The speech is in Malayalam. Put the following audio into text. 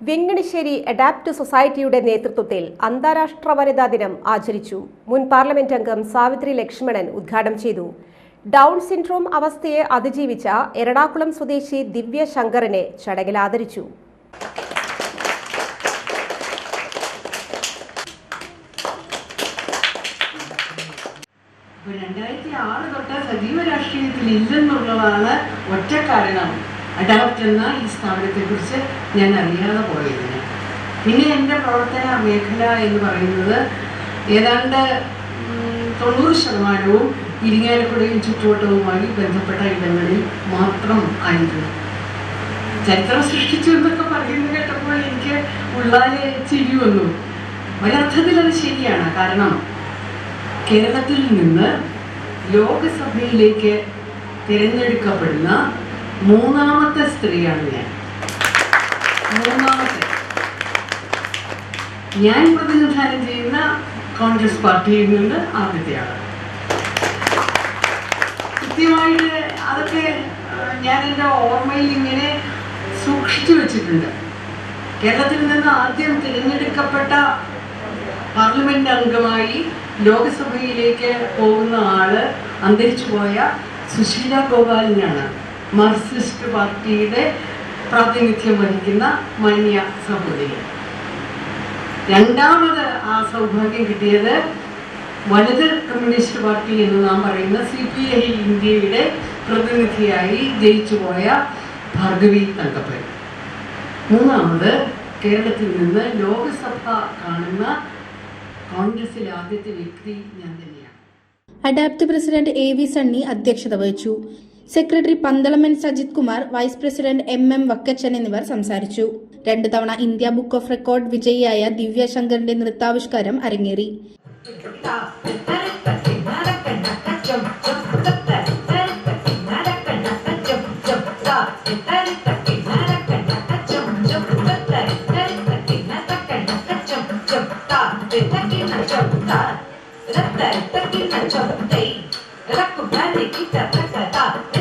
വെങ്ങണിശ്ശേരി അഡാപ്റ്റ് സൊസൈറ്റിയുടെ നേതൃത്വത്തിൽ അന്താരാഷ്ട്ര വനിതാ ദിനം ആചരിച്ചു. മുൻ പാർലമെന്റ് അംഗം സാവിത്രി ലക്ഷ്മണൻ ഉദ്ഘാടനം ചെയ്തു. ഡൗൺ സിൻഡ്രോം അവസ്ഥയെ അതിജീവിച്ച എറണാകുളം സ്വദേശി ദിവ്യ ശങ്കറിനെ ചടങ്ങിൽ ആദരിച്ചു. തൊട്ട് സജീവ രാഷ്ട്രീയത്തിൽ ഇല്ലെന്നുള്ളതാണ് ഒറ്റ കാരണം അഡാപ്റ്റ് എന്ന ഈ സ്ഥാപനത്തെക്കുറിച്ച് ഞാൻ അറിയാതെ പോയതിന്. പിന്നെ എൻ്റെ പ്രവർത്തന മേഖല എന്ന് പറയുന്നത് ഏതാണ്ട് 90% ഇരിങ്ങാലക്കുടയും ചുറ്റുവട്ടവുമായി ബന്ധപ്പെട്ട ഇടങ്ങളിൽ മാത്രം ആയിരുന്നു. ചരിത്രം സൃഷ്ടിച്ചു എന്നൊക്കെ പറയുന്നത് കേട്ടപ്പോൾ എനിക്ക് ഉള്ളാലെ ചിരി വന്നു. ഒരർത്ഥത്തിൽ അത് ശരിയാണ്. കാരണം കേരളത്തിൽ നിന്ന് ലോകസഭയിലേക്ക് തിരഞ്ഞെടുക്കപ്പെടുന്ന മൂന്നാമത്തെ സ്ത്രീയാണ് ഞാൻ. ഞാൻ പ്രതിനിധാനം ചെയ്യുന്ന കോൺഗ്രസ് പാർട്ടിയിൽ നിന്ന് ആദ്യത്തെയാണ്. കൃത്യമായിട്ട് അതൊക്കെ ഞാൻ എൻ്റെ ഓർമ്മയിൽ ഇങ്ങനെ സൂക്ഷിച്ചു വെച്ചിട്ടുണ്ട്. കേരളത്തിൽ നിന്ന് ആദ്യം തിരഞ്ഞെടുക്കപ്പെട്ട പാർലമെന്റ് അംഗമായി ലോകസഭയിലേക്ക് പോകുന്ന ആള് അന്തരിച്ചു പോയ സുശീല ഗോപാലിനാണ്. മാർക്സിസ്റ്റ് പാർട്ടിയുടെ പ്രാതിനിധ്യം വഹിക്കുന്ന മാന്യ സഹോദരി. രണ്ടാമത് ആ സൗഭാഗ്യം കിട്ടിയത് വനിത കമ്മ്യൂണിസ്റ്റ് പാർട്ടി എന്ന് നാം പറയുന്ന CPI ഇന്ത്യയുടെ പ്രതിനിധിയായി ജയിച്ചുപോയ ഭാർഗവി തങ്കപ്പൻ. മൂന്നാമത് കേരളത്തിൽ നിന്ന് ലോകസഭ കാണുന്ന കോൺഗ്രസിലെ ആദ്യത്തെ വ്യക്തി ഞാൻ തന്നെയാണ്. അഡാപ്റ്റ് പ്രസിഡന്റ് AV സണ്ണി അധ്യക്ഷത വഹിച്ചു. Secretary Pandalaman Sajith Kumar, vice president MM Vakkachan എന്നിവർ സംസാരിച്ചു. 2 തവണ ഇന്ത്യ ബുക്ക് ഓഫ് റെക്കോർഡ് വിജയിയായ ദിവ്യ ശങ്കറിന്റെ നൃത്താവിഷ്കാരം അരങ്ങേറി. Rata, kita